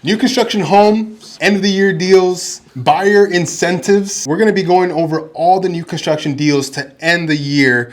New construction homes, end of the year deals, buyer incentives. We're going to be going over all the new construction deals to end the year.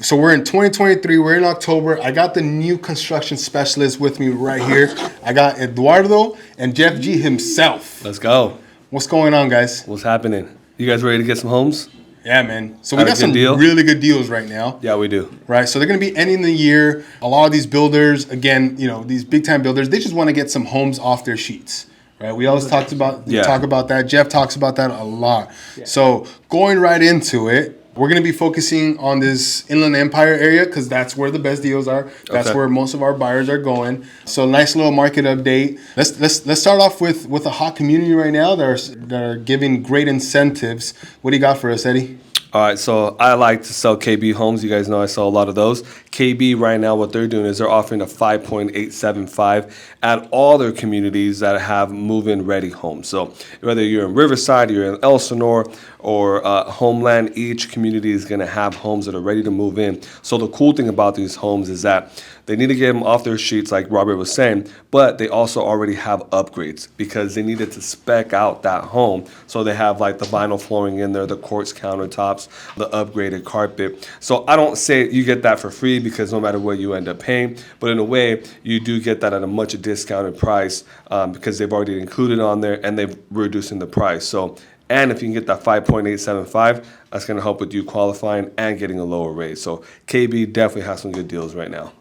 So we're in 2023, we're in October. I got the new construction specialist with me right here. I got Eduardo and Jeff G himself. Let's go. What's going on, guys? What's happening? You guys ready to get some homes? Yeah, man. So we got some really good deals right now. Yeah, we do. Right. So they're going to be ending the year. A lot of these builders, again, you know, these big time builders, they just want to get some homes off their sheets. Right. We always talk about that. Jeff talks about that a lot. Yeah. So going right into it, we're going to be focusing on this Inland Empire area because that's where the best deals are. That's where most of our buyers are going. So nice little market update. Let's start off with a hot community right now that are giving great incentives. What do you got for us, Eddie? All right, so I like to sell KB homes. You guys know I sell a lot of those. KB right now, what they're doing is they're offering a 5.875 at all their communities that have move-in ready homes. So whether you're in Riverside, you're in Elsinore, or Homeland, each community is going to have homes that are ready to move in. So the cool thing about these homes is that they need to get them off their sheets, like Robert was saying, but they also already have upgrades because they needed to spec out that home. So they have like the vinyl flooring in there, the quartz countertops, the upgraded carpet. So I don't say you get that for free because no matter what you end up paying, but in a way you do get that at a much discounted price because they've already included on there and they're reducing the price. So, and if you can get that 5.875, that's going to help with you qualifying and getting a lower rate. So KB definitely has some good deals right now.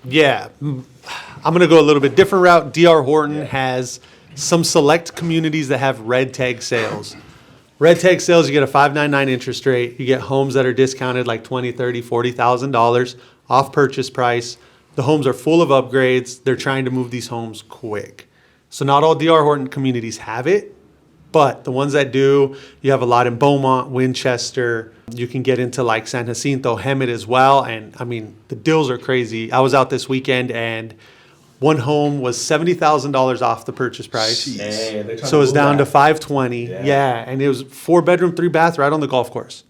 Yeah, I'm going to go a little bit different route. D.R. Horton has some select communities that have red tag sales. Red tag sales, you get a 5.99 interest rate. You get homes that are discounted like $20,000, $30,000, $40,000 off purchase price. The homes are full of upgrades. They're trying to move these homes quick. So not all D.R. Horton communities have it, but the ones that do, you have a lot in Beaumont, Winchester. You can get into like San Jacinto, Hemet as well. And I mean, the deals are crazy. I was out this weekend and one home was $70,000 off the purchase price. Dang, so it's down to $520,000. Yeah. And it was 4-bedroom, 3-bath right on the golf course.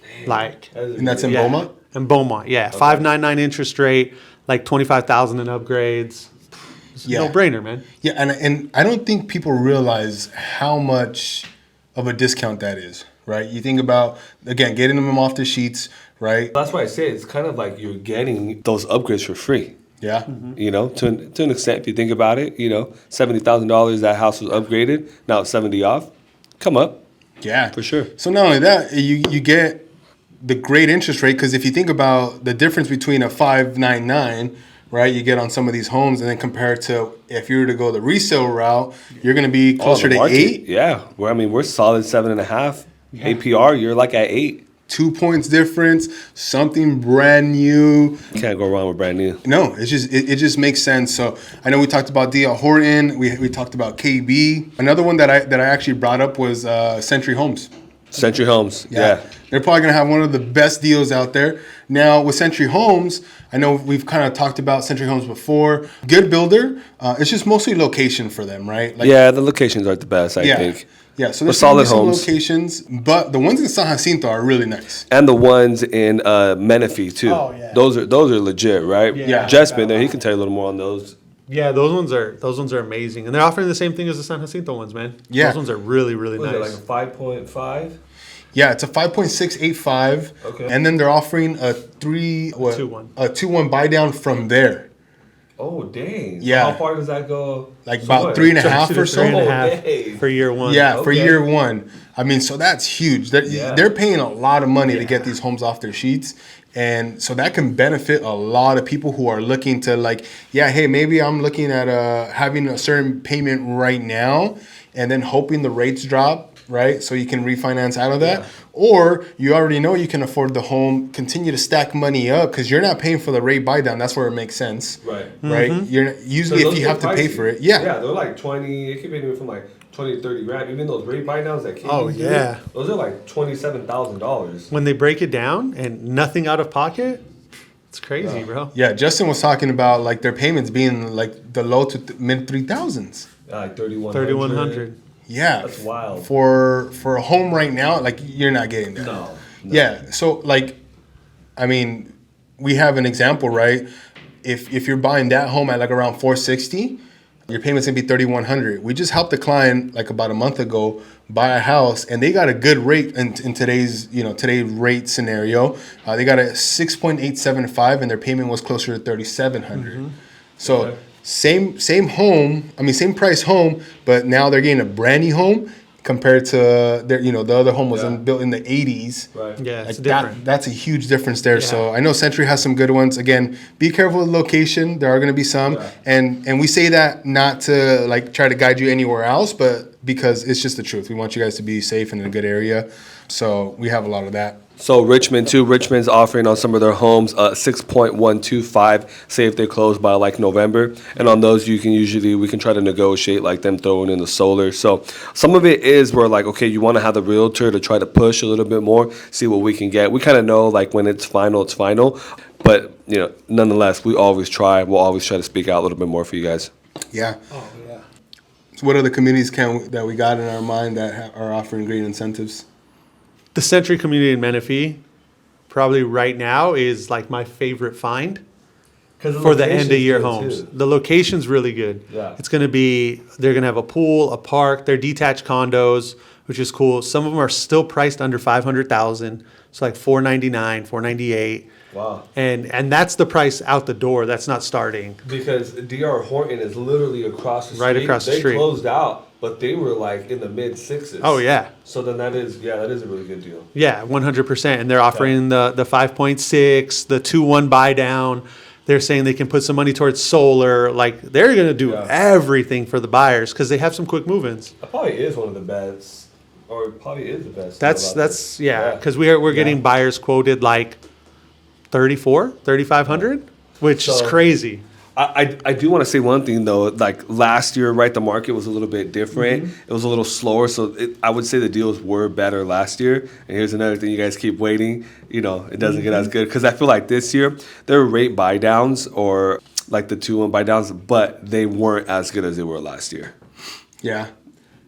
Dang. Like, and that's in Beaumont? In Beaumont, yeah. Okay. 5.99 interest rate, like $25,000 in upgrades. It's a no-brainer, man. Yeah, and I don't think people realize how much of a discount that is, right? You think about, again, getting them off the sheets, right? That's why I say it's kind of like you're getting those upgrades for free. Yeah. Mm-hmm. You know, to an extent, if you think about it, you know, $70,000, that house was upgraded. Now it's 70 off. Come up. Yeah. For sure. So not only that, you get the great interest rate, because if you think about the difference between a 5.99, right, you get on some of these homes, and then compared to if you were to go the resale route, you're going to be closer to 8. Yeah, we're solid 7.5. Yeah. APR, you're like at 8. 2 points difference, something brand new. You can't go wrong with brand new. No, it just makes sense. So I know we talked about D.R. Horton, we talked about KB. Another one that I actually brought up was Century Homes. Century Homes, yeah. They're probably going to have one of the best deals out there. Now, with Century Homes, I know we've kind of talked about Century Homes before. Good builder. It's just mostly location for them, right? Like, yeah, the locations aren't the best, I think. Yeah, so there's solid homes. Locations, but the ones in San Jacinto are really nice. And the ones in Menifee, too. Oh, yeah. Those are legit, right? Yeah. Jeff's been there. He can tell you a little more on those. Yeah, those ones are amazing. And they're offering the same thing as the San Jacinto ones, man. Yeah. Those ones are really, really nice. Is it like a 5.5? Yeah, it's a 5.685. Okay. And then they're offering a 2-1 buy down from there. Oh, dang. Yeah. So how far does that go? Like about 3.5 or so. 3.5 for year one. Yeah, for year one. I mean, so that's huge. They're paying a lot of money to get these homes off their sheets. And so that can benefit a lot of people who are looking to like, hey, maybe I'm looking at having a certain payment right now and then hoping the rates drop, right? So you can refinance out of that. Yeah. Or you already know you can afford the home, continue to stack money up because you're not paying for the rate buy down. That's where it makes sense. Right. Right. You're usually if you have to pay for it. Yeah. Yeah, they're like 20. It could be anywhere from like 20 to 30 grand. Even those rate buy downs that came. Oh yeah. Those are like $27,000. When they break it down and nothing out of pocket, It's crazy, bro. Yeah, Justin was talking about like their payments being like the low to mid 3,000s. Like 3,100. 3,100. Yeah, That's wild. For a home right now, like you're not getting that. No. Yeah, so like, I mean, we have an example, right? If you're buying that home at like around 460, your payment's gonna be 3,100. We just helped a client like about a month ago buy a house, and they got a good rate in today's today's rate scenario. They got a 6.875, and their payment was closer to 3,700. So. Okay. Same home, I mean same price home, but now they're getting a brand new home compared to their the other home was built in the 80s. Right. Yeah, it's like different. That's a huge difference there. Yeah. So I know Century has some good ones. Again, be careful with location. There are going to be some, and we say that not to like try to guide you anywhere else, but because it's just the truth. We want you guys to be safe and in a good area. So we have a lot of that. So Richmond too. Richmond's offering on some of their homes 6.125. Say if they close by like November, and on those we can try to negotiate like them throwing in the solar. So some of it is where like okay, you want to have the realtor to try to push a little bit more, see what we can get. We kind of know like when it's final, but nonetheless, we always try. We'll always try to speak out a little bit more for you guys. Yeah. Oh yeah. So what other communities that we got in our mind that are offering great incentives? The Century community in Menifee, probably right now, is like my favorite find for the end of year homes. Too. The location's really good. Yeah. It's going to be, they're going to have a pool, a park, they're detached condos, which is cool. Some of them are still priced under $500,000. So like $499, $498. Wow. And that's the price out the door. That's not starting. Because D.R. Horton is literally across the street. Right across the street. They closed out, but they were like in the mid sixes. Oh, yeah. So then that is a really good deal. Yeah, 100%. And they're offering the 5.6, the 2-1 buy down. They're saying they can put some money towards solar. Like they're going to do everything for the buyers because they have some quick move-ins. That probably is one of the best, or probably is the best. That's because we're getting buyers quoted like 3,500, which is crazy. I do want to say one thing though. Like last year, right, the market was a little bit different. Mm-hmm. It was a little slower, so I would say the deals were better last year. And here's another thing: you guys keep waiting. It doesn't get as good because I feel like this year there were rate buy downs or like the 2-1 buy downs, but they weren't as good as they were last year. Yeah.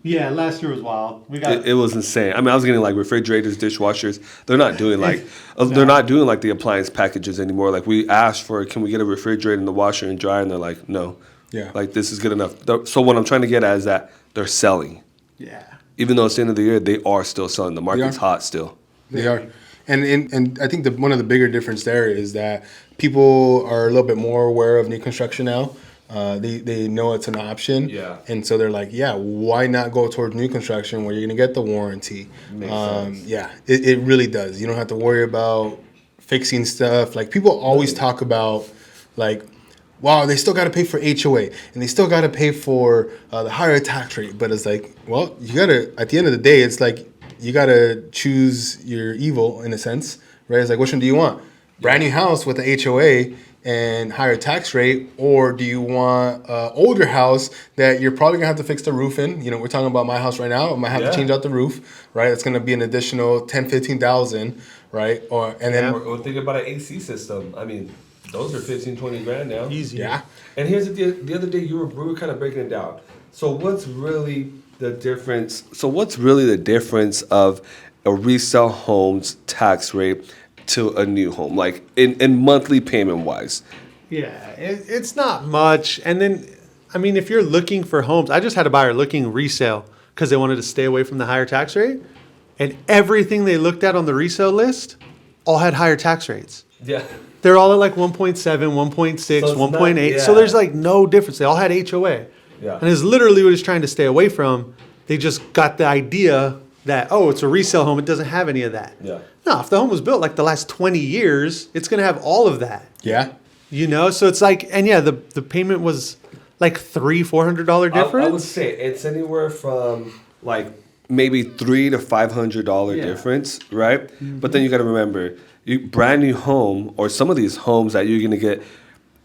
Yeah, last year was wild. It was insane. I mean, I was getting like refrigerators, dishwashers. They're not doing like the appliance packages anymore. Like we asked for, can we get a refrigerator and the washer and dryer? And they're like, no. Yeah. Like this is good enough. So what I'm trying to get at is that they're selling. Yeah. Even though it's the end of the year, they are still selling. The market's hot still. They are. And I think one of the bigger difference there is that people are a little bit more aware of new construction now. They know it's an option, and so they're like, why not go towards new construction where you're gonna get the warranty? Makes sense. It really does. You don't have to worry about fixing stuff. Like people always talk about, like, wow, they still got to pay for HOA and they still got to pay for the higher tax rate. But it's like, well, you gotta at the end of the day, it's like you gotta choose your evil in a sense, right? It's like, which one do you want? Brand new house with the HOA and higher tax rate, or do you want an older house that you're probably gonna have to fix the roof in? We're talking about my house right now. I might have to change out the roof, right? It's gonna be an additional $10,000-$15,000, right? Or think about an AC system. I mean, those are $15,000-$20,000 now. Easy. Yeah. And here's the other day we were kind of breaking it down. So what's really the difference? Of a resale home's tax rate to a new home, like in monthly payment wise? Yeah, it's not much. And then, I mean, if you're looking for homes, I just had a buyer looking resale because they wanted to stay away from the higher tax rate. And everything they looked at on the resale list all had higher tax rates. Yeah. They're all at like 1.7, 1.6, 1.8. So there's like no difference. They all had HOA. Yeah. And it's literally what it's trying to stay away from. They just got the idea that, it's a resale home. It doesn't have any of that. Yeah. No, if the home was built like the last 20 years, it's going to have all of that. Yeah. So it's like, and the payment was like $300-$400 difference. I would say it's anywhere from like maybe $300 to $500 difference, right? Mm-hmm. But then you got to remember, brand new home or some of these homes that you're going to get,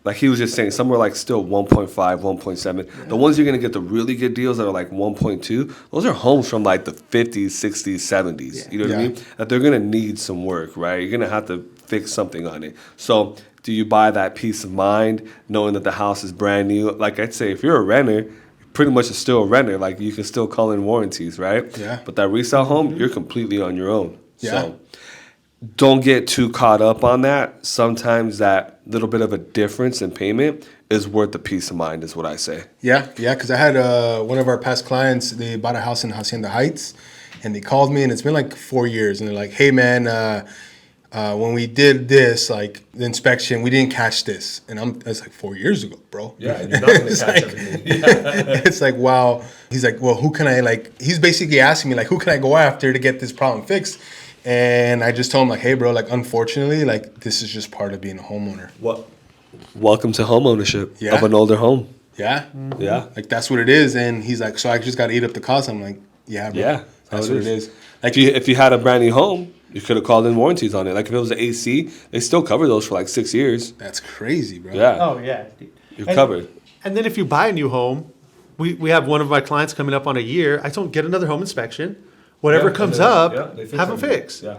like he was just saying, some were like still 1.5, 1.7. Yeah. The ones you're going to get the really good deals that are like 1.2, those are homes from like the 50s, 60s, 70s. Yeah. You know what I mean? That they're going to need some work, right? You're going to have to fix something on it. So do you buy that peace of mind knowing that the house is brand new? Like I'd say, if you're a renter, pretty much is still a renter. Like you can still call in warranties, right? Yeah. But that resale home, you're completely on your own. Yeah. So don't get too caught up on that. Sometimes that little bit of a difference in payment is worth the peace of mind, is what I say. Yeah, because I had one of our past clients, they bought a house in Hacienda Heights, and they called me, and it's been like 4 years, and they're like, hey, man, when we did this, like the inspection, we didn't catch this. And it's like 4 years ago, bro. Yeah, and you're not going to It's catch like- everything. Yeah. It's like, wow. He's like, well, who can I, like, he's basically asking me, like, who can I go after to get this problem fixed? And I just told him, like, hey, bro, like, unfortunately, like, this is just part of being a homeowner. What? Welcome to home ownership Yeah. of an older home. Yeah. Yeah. Like, that's what it is. And he's like, so I just got to eat up the cost. I'm like, yeah, bro. Yeah, That's how what it is. Like, If you had a brand new home, you could have called in warranties on it. Like if it was an AC, they still cover those for like 6 years. that's crazy, bro. Yeah. Oh, yeah. You're covered. And then if you buy a new home, we have one of my clients coming up on a year. I don't get another home inspection. Whatever comes up, have them fixed. Yeah.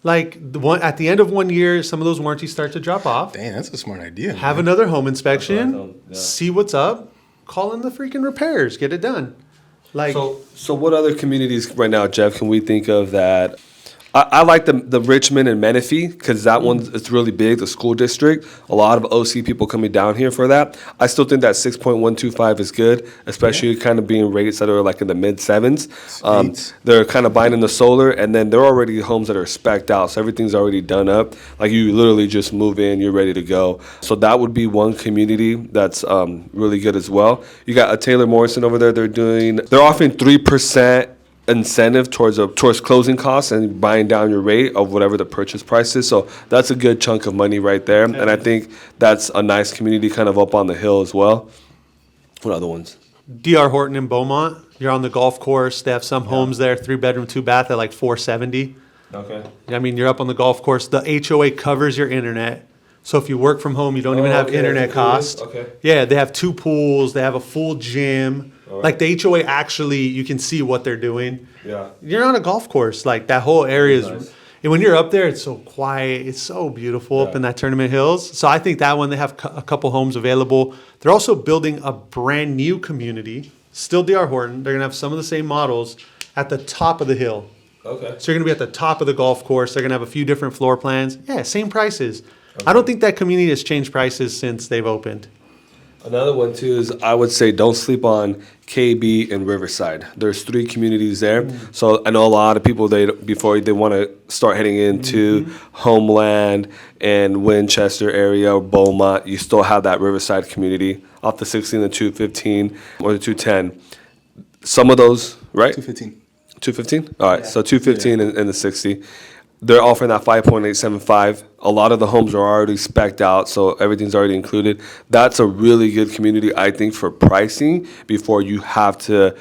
Like at the end of 1 year, some of those warranties start to drop off. Damn, that's a smart idea. Have man. another home That's what I inspection, told him, yeah. see what's up, call in the freaking repairs, get it done. Like, So what other communities right now, Jeff, can we think of that? I like the Richmond and Menifee because that one it's really big, the school district. A lot of OC people coming down here for that. I still think that 6.125 is good, especially kind of being rates that are like in the mid sevens. Sweet. They're kind of buying in the solar, and then they're already homes that are spec'd out, so everything's already done up. Like you literally just move in, you're ready to go. So that would be one community that's really good as well. You got a Taylor Morrison over there. They're offering 3% incentive towards closing costs and buying down your rate of whatever the purchase price is. So that's a good chunk of money right there. And I think that's a nice community kind of up on the hill as well. What other ones? DR Horton in Beaumont, you're on the golf course. They have some homes there, 3-bedroom, 2-bath at like $470. Okay. I mean, you're up on the golf course. The HOA covers your internet. So if you work from home, you don't even have okay, internet that's included? cost. Okay. Yeah, they have 2 pools. They have a full gym. right. Like the HOA actually, you can see what they're doing. Yeah. You're on a golf course. Like that whole area is, Nice. and when you're up there, it's so quiet. It's so beautiful up Yeah. in that Tournament Hills. So I think that one, they have a couple homes available. They're also building a brand new community, still DR Horton. They're going to have some of the same models at the top of the hill. Okay. So you're going to be at the top of the golf course. They're going to have a few different floor plans. Yeah, same prices. I don't think that community has changed prices since they've opened. Another one too is I would say don't sleep on KB and Riverside. There's 3 communities there, so I know a lot of people before they want to start heading into Homeland and Winchester area or Beaumont. You still have that Riverside community off the 16, the 215 or the 210. Some of those, right? 215. 215? All right, so 215 and the 60. They're offering that 5.875. A lot of the homes are already spec'd out, so everything's already included. That's a really good community, I think, for pricing before you have to,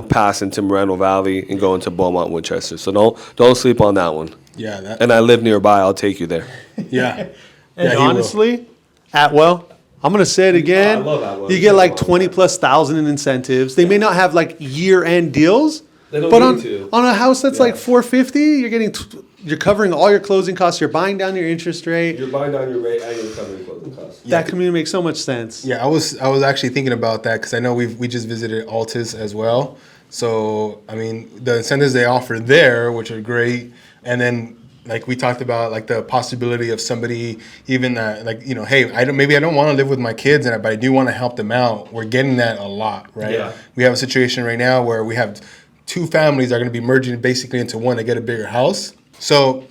pass into Moreno Valley and go into Beaumont, Winchester. So don't sleep on that one. Yeah. That, And I live nearby. I'll take you there. yeah. And he will. honestly, Atwell, I'm going to say it again. I love Atwell. You get like 20,000+ in incentives. They may not have like year-end deals, They don't but need to. on a house that's like Yeah. 450, you're covering all your closing costs. You're buying down your interest rate. You're buying down your rate and you're covering closing costs. That community makes so much sense. Yeah, I was actually thinking about that because I know we just visited Altus as well. So I mean, the incentives they offer there, which are great, and then like we talked about, like the possibility of somebody even that, like, hey, I don't want to live with my kids, but I do want to help them out. We're getting that a lot, right? Yeah. We have a situation right now where we have 2 families that are going to be merging basically into one to get a bigger house. So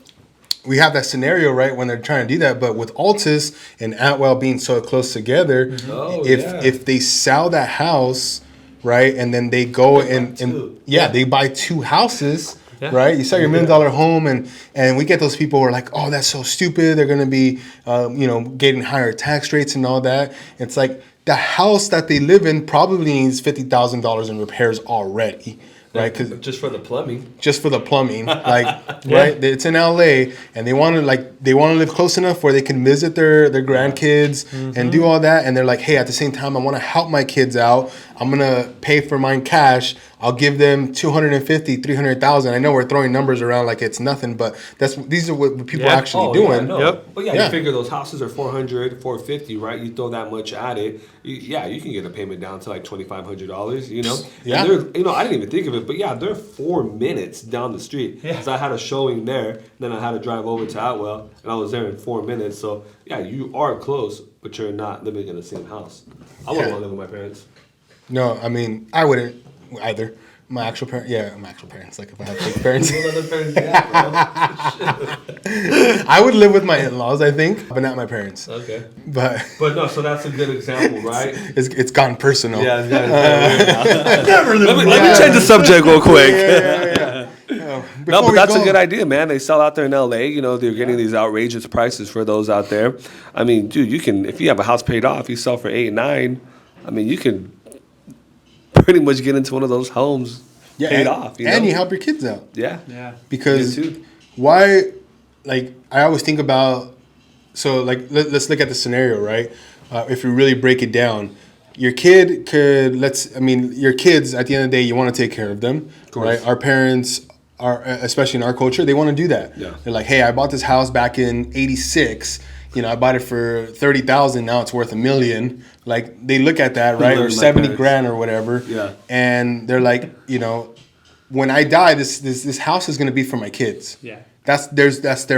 we have that scenario, right, when they're trying to do that. But with Altus and Atwell being so close together, Oh, if they sell that house, right, and then they go and they buy 2 houses, Yeah. right? You sell your $1 million home, and we get those people who are like, oh, that's so stupid. They're going to be, getting higher tax rates and all that. It's like the house that they live in probably needs $50,000 in repairs already. right? 'Cause just for the plumbing. just for the plumbing, like right? It's in LA, and they want to live close enough where they can visit their grandkids and do all that. And they're like, hey, at the same time, I want to help my kids out. I'm gonna pay for mine cash. I'll give them 250, 300,000. I know we're throwing numbers around like it's nothing, but these are what people are actually doing. Yeah, no. Yep. But you figure those houses are 400, 450, right? You throw that much at it, you can get a payment down to like $2,500. You know. Yeah. And I didn't even think of it, but they're 4 minutes down the street. Yeah. So I had a showing there, then I had to drive over to Atwell, and I was there in 4 minutes. So you are close, but you're not living in the same house. I wouldn't want to live with my parents. No, I mean, I wouldn't either. My actual parents, like if I had fake parents. I would live with my in-laws, I think, but not my parents. Okay. But no, so that's a good example, right? it's gone personal. Yeah, it's gotten let me change the subject real quick. No, but that's a good idea, man. They sell out there in LA. You know, they're getting these outrageous prices for those out there. I mean, dude, you can, if you have a house paid off, you sell for 8, 9. I mean, you can pretty much get into one of those homes paid off. And you help your kids out. Yeah. Because why, like, I always think about, so, like, let's look at the scenario, right? If we really break it down, your kid could, your kids, at the end of the day, you want to take care of them, right? Our parents are, especially in our culture, they want to do that. Yeah. They're like, hey, I bought this house back in '86. You know, I bought it for $30,000. Now it's worth $1 million. Like, they look at that, right? Or 70 grand or whatever. Yeah. And they're like, you know, when I die, this house is going to be for my kids. Yeah. That's their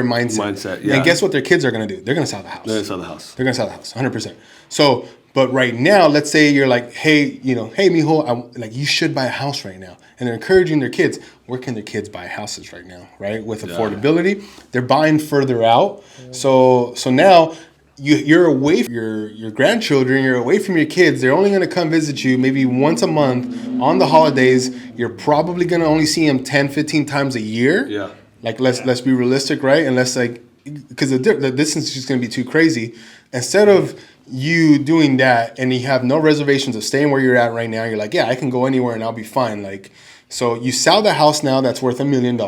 mindset. Yeah. And guess what their kids are going to do? They're going to sell the house. They're going to sell the house, 100%. So, but right now, let's say you're like, hey, mijo, you should buy a house right now. And they're encouraging their kids. Where can their kids buy houses right now, right? With affordability, they're buying further out. So now you're away from your grandchildren. You're away from your kids. They're only going to come visit you maybe once a month on the holidays. You're probably going to only see them 10, 15 times a year. Yeah. Like, let's be realistic, right? Unless, because the distance is just going to be too crazy. Instead of you doing that and you have no reservations of staying where you're at right now, you're like, I can go anywhere and I'll be fine. Like, so you sell the house now that's worth $1 million,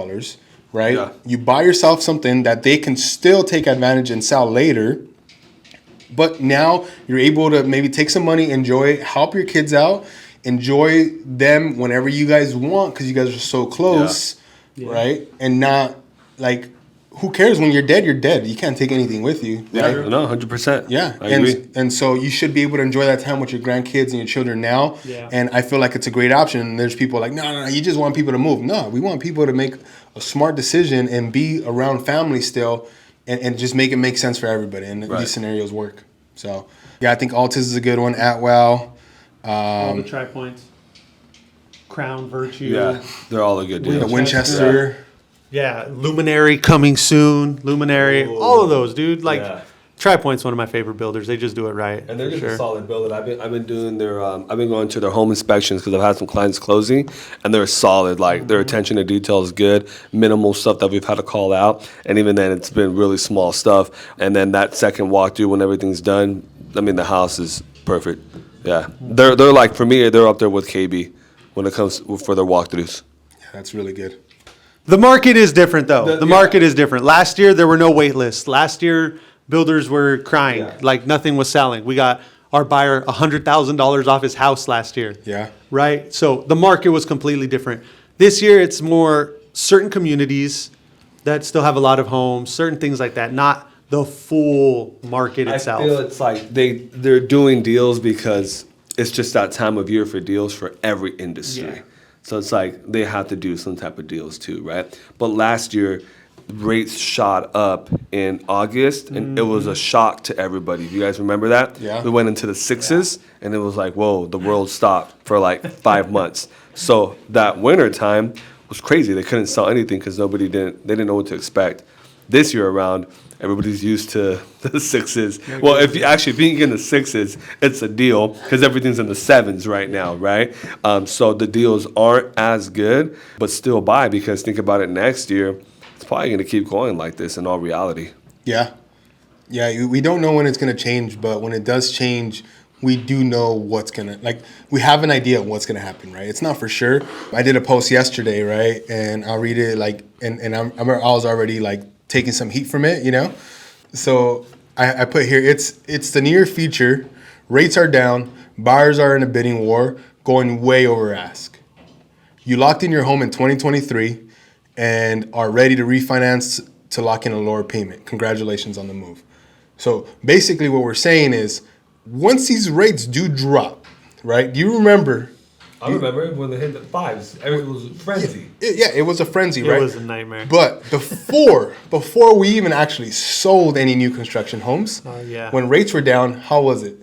right? Yeah. You buy yourself something that they can still take advantage and sell later. But now you're able to maybe take some money, enjoy, help your kids out, enjoy them whenever you guys want because you guys are so close, right? And not like, who cares? When you're dead, you're dead. You can't take anything with you. Yeah, right? No, 100%. Yeah, I agree. And so you should be able to enjoy that time with your grandkids and your children now. Yeah. And I feel like it's a great option. And there's people like, no, you just want people to move. No, we want people to make a smart decision and be around family still and just make it make sense for everybody. And these scenarios work. So, I think Altus is a good one. Atwell. All the Tri-Points. Crown, Virtue. Yeah, they're all a good deal. Winchester. Yeah, Luminary coming soon. Luminary, all of those, dude. Tri-Point's one of my favorite builders. They just do it right. And they're just a solid builder. I've been doing I've been going to their home inspections because I've had some clients closing, and they're solid. Like, their attention to detail is good. Minimal stuff that we've had to call out, and even then, it's been really small stuff. And then that second walkthrough when everything's done, I mean, the house is perfect. Yeah, they're like, for me, they're up there with KB when it comes for their walkthroughs. Yeah, that's really good. The market is different, though. The market is different. Last year, there were no wait lists. Last year, builders were crying. Like, nothing was selling. We got our buyer $100,000 off his house last year. Yeah. Right? So the market was completely different. This year, it's more certain communities that still have a lot of homes, certain things like that, not the full market itself. I feel it's like they're doing deals because it's just that time of year for deals for every industry. Yeah. So it's like they have to do some type of deals too, right? But last year, rates shot up in August, and it was a shock to everybody. You guys remember that? Yeah. We went into the 6s, and it was like, whoa, the world stopped for like 5 months. So that winter time was crazy. They couldn't sell anything because they didn't know what to expect. This year around, everybody's used to the 6s. Well, if you can get in the 6s, it's a deal because everything's in the 7s right now, right? So the deals aren't as good, but still buy because think about it next year. It's probably going to keep going like this in all reality. Yeah. Yeah, we don't know when it's going to change, but when it does change, we do know what's gonna, like, we have an idea of what's gonna happen, right? It's not for sure. I did a post yesterday, right, and I'll read it, like, and I was already like taking some heat from it, you know. So I put here, it's the near future. Rates are down. Buyers are in a bidding war, going way over ask. You locked in your home in 2023 and are ready to refinance to lock in a lower payment. Congratulations on the move. So basically what we're saying is, once these rates do drop, right? Do you remember? I remember when they hit the fives. It was a frenzy. It was a frenzy, right? It was a nightmare. But before we even actually sold any new construction homes, when rates were down, how was it?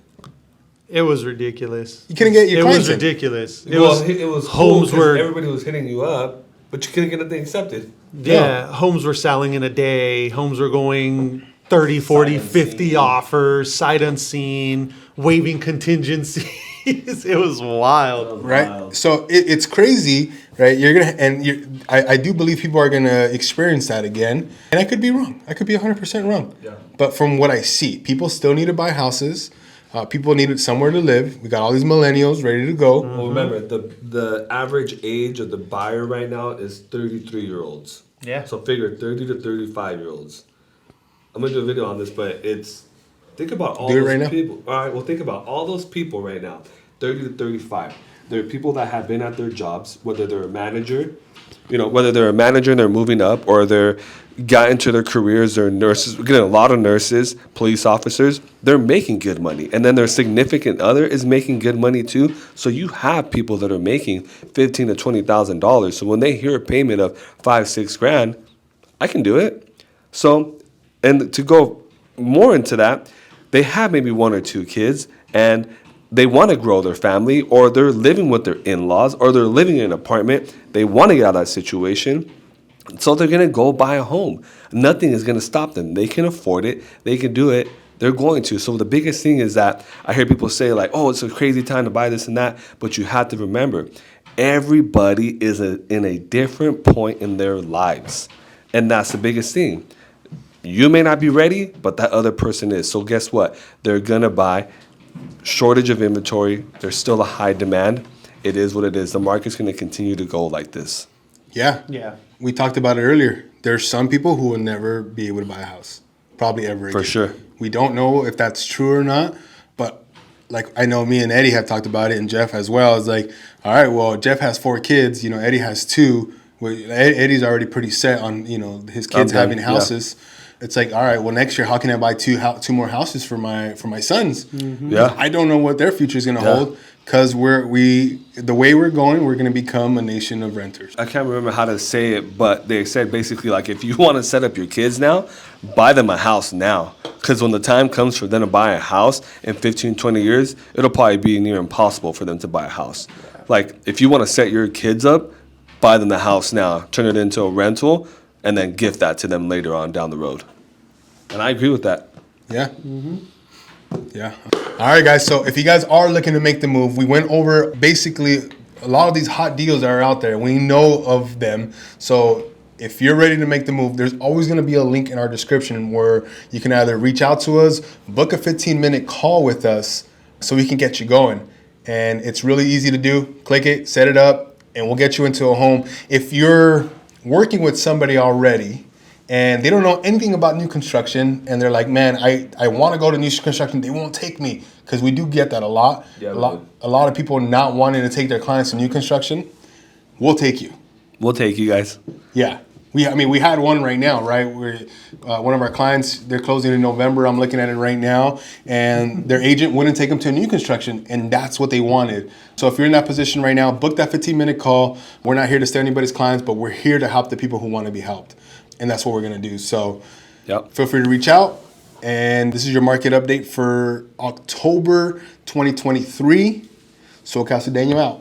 It was ridiculous. You couldn't get your clients in. It was ridiculous. It was homes where everybody was hitting you up, but you couldn't get anything accepted. Yeah, homes were selling in a day. Homes were going 30, 40, 50 offers, sight unseen, waiving contingencies. It was wild. Right? So it's crazy, right? I do believe people are gonna experience that again. And I could be wrong. I could be 100% wrong. Yeah. But from what I see, people still need to buy houses. People needed somewhere to live. We got all these millennials ready to go. Well, remember, the average age of the buyer right now is 33-year-olds. Yeah. So figure 30 to 35-year-olds. I'm going to do a video on this, but think about all those people. All right, well, think about all those people right now, 30 to 35. There are people that have been at their jobs, whether they're a manager, and they're moving up, or they're got into their careers, they're nurses. We're getting a lot of nurses, police officers. They're making good money. And then their significant other is making good money too. So you have people that are making $15,000 to $20,000. So when they hear a payment of $5,000, $6,000, I can do it. So, and to go more into that, they have maybe one or two kids and they want to grow their family, or they're living with their in-laws, or they're living in an apartment. They want to get out of that situation. So they're going to go buy a home. Nothing is going to stop them. They can afford it. They can do it. They're going to. So the biggest thing is that I hear people say like, oh, it's a crazy time to buy this and that. But you have to remember, everybody is in a different point in their lives. And that's the biggest thing. You may not be ready, but that other person is. So guess what? They're going to buy. Shortage of inventory. There's still a high demand. It is what it is. The market's going to continue to go like this. Yeah. Yeah. We talked about it earlier. There's some people who will never be able to buy a house. Probably ever again. For sure. We don't know if that's true or not, but like I know me and Eddie have talked about it, and Jeff as well. It's like, all right, well, Jeff has 4 kids. Eddie has 2. Eddie's already pretty set on, his kids having houses. Yeah. It's like, all right, well, next year, how can I buy two more houses for my sons? Mm-hmm. Yeah, I don't know what their future is going to hold, because the way we're going, we're going to become a nation of renters. I can't remember how to say it, but they said basically like, if you want to set up your kids now, buy them a house now, because when the time comes for them to buy a house in 15, 20 years, it'll probably be near impossible for them to buy a house. Like, if you want to set your kids up, buy them the house now, turn it into a rental, and then gift that to them later on down the road. And I agree with that. Yeah. Mm-hmm. Yeah. All right, guys. So if you guys are looking to make the move, we went over basically a lot of these hot deals that are out there. We know of them. So if you're ready to make the move, there's always going to be a link in our description where you can either reach out to us, book a 15-minute call with us so we can get you going. And it's really easy to do. Click it, set it up, and we'll get you into a home. If you're working with somebody already and they don't know anything about new construction and they're like, man, I want to go to new construction, they won't take me, because we do get that a lot. Yeah, a lot of people not wanting to take their clients to new construction. We'll take you. We'll take you guys. Yeah. We had one right now, right? Where one of our clients, they're closing in November. I'm looking at it right now, and their agent wouldn't take them to a new construction, and that's what they wanted. So if you're in that position right now, book that 15-minute call. We're not here to steal anybody's clients, but we're here to help the people who want to be helped, and that's what we're going to do. So feel free to reach out, and this is your market update for October 2023. SoCal Daniel out.